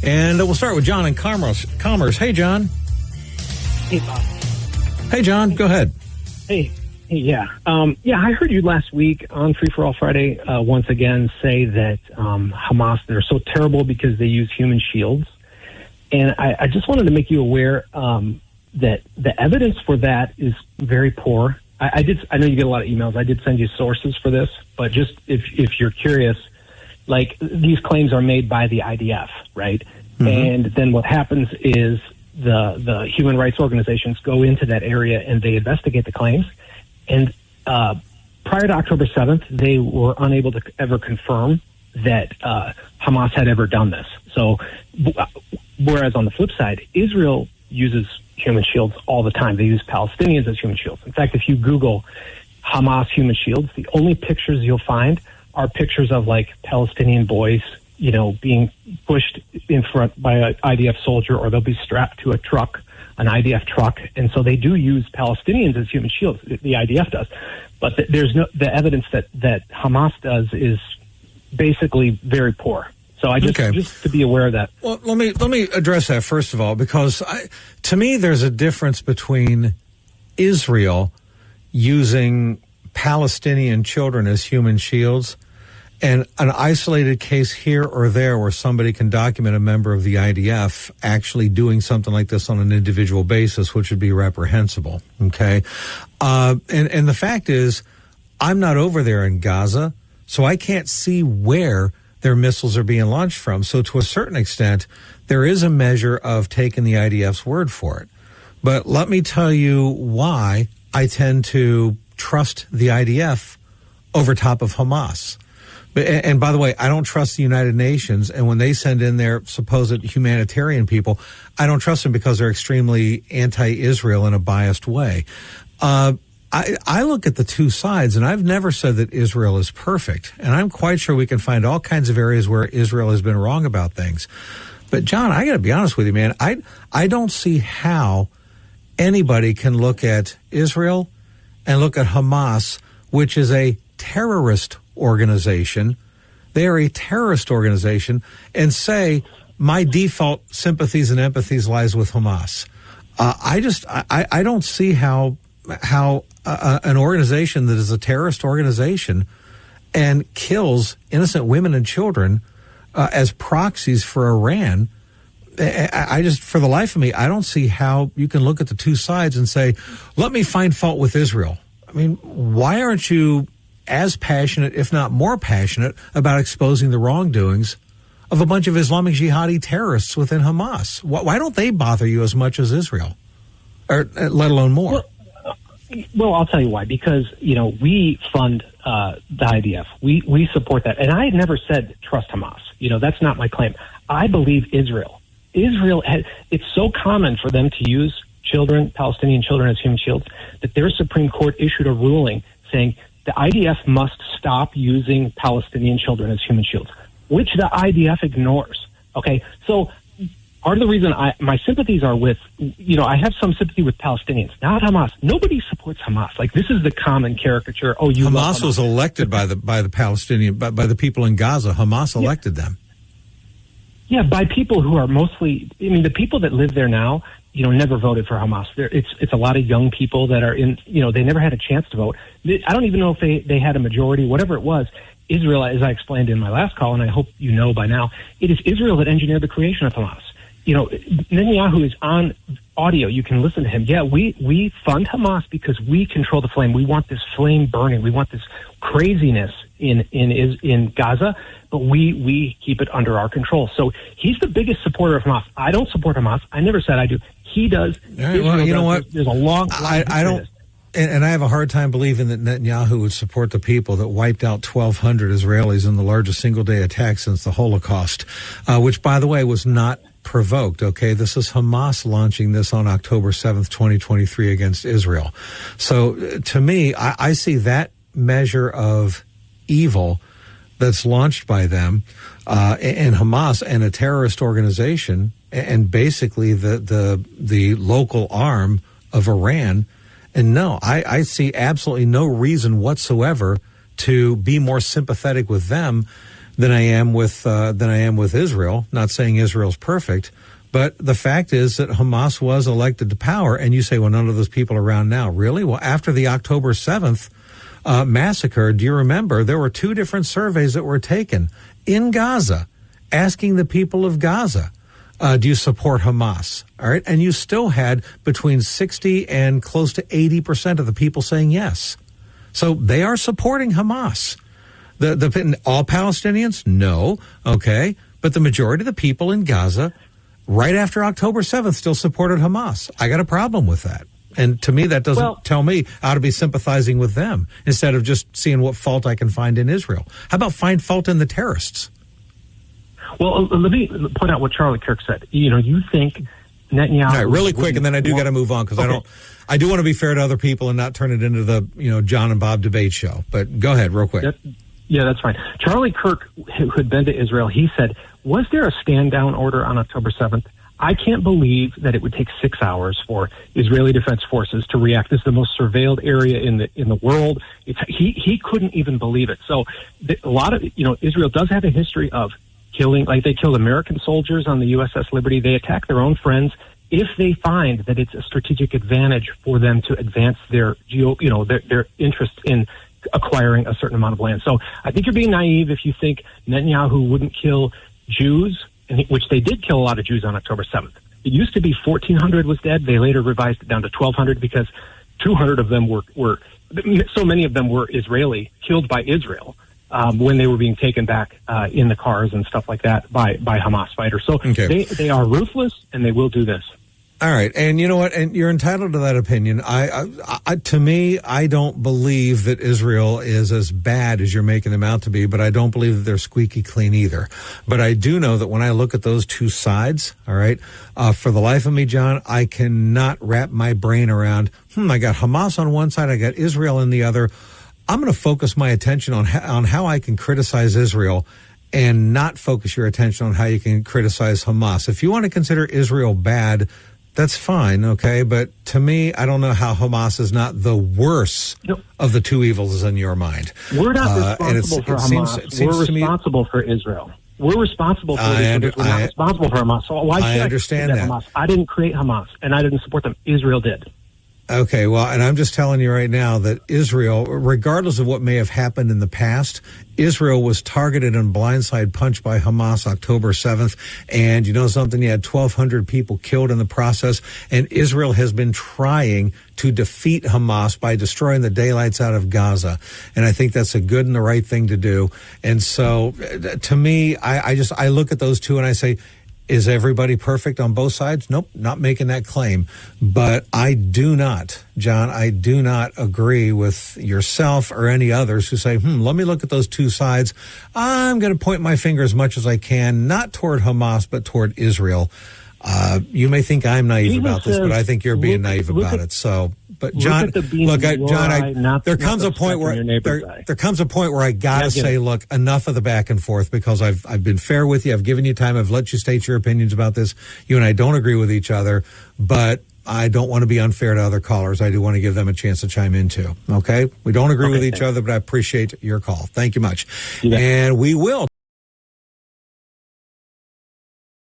And we'll start with John in Commerce. Hey, John. Hey, Bob. Hey, John. Go ahead. Hey, yeah. I heard you last week on Free for All Friday once again say that Hamas, they're so terrible because they use human shields. And I just wanted to make you aware that the evidence for that is very poor. I know you get a lot of emails. I did send you sources for this, but just if you're curious, like these claims are made by the IDF, right? Mm-hmm. And then what happens is the human rights organizations go into that area and they investigate the claims. And prior to October 7th, they were unable to ever confirm that Hamas had ever done this. So, whereas on the flip side, Israel uses human shields all the time. They use Palestinians as human shields. In fact, if you Google Hamas human shields, the only pictures you'll find are pictures of like Palestinian boys, being pushed in front by an IDF soldier, or they'll be strapped to a truck, an IDF truck. And so they do use Palestinians as human shields. The IDF does. But the evidence that Hamas does is basically very poor. So just to be aware of that. Well, let me address that first of all, because to me there's a difference between Israel using Palestinian children as human shields and an isolated case here or there where somebody can document a member of the IDF actually doing something like this on an individual basis, which would be reprehensible. Okay. And the fact is, I'm not over there in Gaza, so I can't see where their missiles are being launched from. So to a certain extent, there is a measure of taking the IDF's word for it. But let me tell you why I tend to trust the IDF over top of Hamas. And by the way, I don't trust the United Nations. And when they send in their supposed humanitarian people, I don't trust them because they're extremely anti-Israel in a biased way. I look at the two sides, and I've never said that Israel is perfect. And I'm quite sure we can find all kinds of areas where Israel has been wrong about things. But, John, I got to be honest with you, man. I don't see how anybody can look at Israel and look at Hamas, which is a terrorist organization. They are a terrorist organization, and say my default sympathies and empathies lies with Hamas. I don't see how an organization that is a terrorist organization and kills innocent women and children as proxies for Iran. I just, for the life of me, I don't see how you can look at the two sides and say, let me find fault with Israel. I mean, why aren't you as passionate, if not more passionate, about exposing the wrongdoings of a bunch of Islamic jihadi terrorists within Hamas? Why don't they bother you as much as Israel, or let alone more? Well, I'll tell you why. Because, we fund the IDF. We support that. And I never said trust Hamas. That's not my claim. I believe Israel. It's so common for them to use Palestinian children as human shields, that their Supreme Court issued a ruling saying the IDF must stop using Palestinian children as human shields, which the IDF ignores. Okay, so part of the reason my sympathies are with, I have some sympathy with Palestinians, not Hamas. Nobody supports Hamas. Like, this is the common caricature. Oh, Hamas was elected by the Palestinian, by the people in Gaza. Hamas elected them. Yeah, by people who are mostly, the people that live there now, never voted for Hamas. It's a lot of young people that are in, they never had a chance to vote. I don't even know if they had a majority, whatever it was. Israel, as I explained in my last call, and I hope you know by now, it is Israel that engineered the creation of Hamas. Netanyahu is on audio. You can listen to him. Yeah, we fund Hamas because we control the flame. We want this flame burning. We want this craziness in Gaza, but we keep it under our control. So he's the biggest supporter of Hamas. I don't support Hamas. I never said I do. He does. Right, well, you know what? There's a long. I don't. And I have a hard time believing that Netanyahu would support the people that wiped out 1,200 Israelis in the largest single-day attack since the Holocaust, which, by the way, was not provoked. Okay, this is Hamas launching this on October 7th, 2023 against Israel. So to me, I see that measure of evil that's launched by them and Hamas and a terrorist organization and basically the local arm of Iran. And no, I see absolutely no reason whatsoever to be more sympathetic with them than I am with Israel. Not saying Israel's perfect, but the fact is that Hamas was elected to power. And you say, well, none of those people are around now. Really? Well, after the October 7th massacre, do you remember there were 2 different surveys that were taken in Gaza asking the people of Gaza, do you support Hamas? All right. And you still had between 60 and close to 80% of the people saying yes. So they are supporting Hamas. All Palestinians? No. Okay. But the majority of the people in Gaza, right after October 7th, still supported Hamas. I got a problem with that. And to me, that doesn't tell me I ought to be sympathizing with them instead of just seeing what fault I can find in Israel. How about find fault in the terrorists? Well, let me point out what Charlie Kirk said. You think Netanyahu... All right, really quick, and then I do got to move on because I do want to be fair to other people and not turn it into the John and Bob debate show. But go ahead, real quick. Yeah, that's fine. Charlie Kirk, who had been to Israel, he said, was there a stand-down order on October 7th? I can't believe that it would take 6 hours for Israeli Defense Forces to react. This is the most surveilled area in the world. He couldn't even believe it. So a lot of Israel does have a history of killing, like they killed American soldiers on the USS Liberty. They attack their own friends if they find that it's a strategic advantage for them to advance their their interest in acquiring a certain amount of land. So I think you're being naive if you think Netanyahu wouldn't kill Jews, which they did kill a lot of Jews on October 7th. It used to be 1,400 was dead. They later revised it down to 1,200 because 200 of them were so many of them were Israeli, killed by Israel. When they were being taken back in the cars and stuff like that by Hamas fighters. So they are ruthless, and they will do this. All right, and you know what? And you're entitled to that opinion. To me, I don't believe that Israel is as bad as you're making them out to be, but I don't believe that they're squeaky clean either. But I do know that when I look at those 2 sides, all right, for the life of me, John, I cannot wrap my brain around, I got Hamas on one side, I got Israel on the other. I'm going to focus my attention on how I can criticize Israel and not focus your attention on how you can criticize Hamas. If you want to consider Israel bad, that's fine, okay? But to me, I don't know how Hamas is not the worst of the 2 evils in your mind. We're not responsible for Hamas. We're responsible for Israel. We're responsible for Israel. We're not responsible for Hamas. So why should I understand that? Hamas? I didn't create Hamas, and I didn't support them. Israel did. Okay, well, and I'm just telling you right now that Israel, regardless of what may have happened in the past, Israel was targeted and blindside punched by Hamas October 7th. And you know something? You had 1,200 people killed in the process. And Israel has been trying to defeat Hamas by destroying the daylights out of Gaza. And I think that's a good and the right thing to do. And so to me, I look at those 2 and I say, is everybody perfect on both sides? Nope, not making that claim. But I do not, John, I do not agree with yourself or any others who say, let me look at those 2 sides. I'm going to point my finger as much as I can, not toward Hamas, but toward Israel. You may think I'm naive about this, but I think you're being naive about it. So, but John, there comes a point where I gotta say, look, enough of the back and forth, because I've been fair with you. I've given you time. I've let you state your opinions about this. You and I don't agree with each other, but I don't want to be unfair to other callers. I do want to give them a chance to chime in too. Okay, we don't agree with each other, but I appreciate your call. Thank you much, and we will.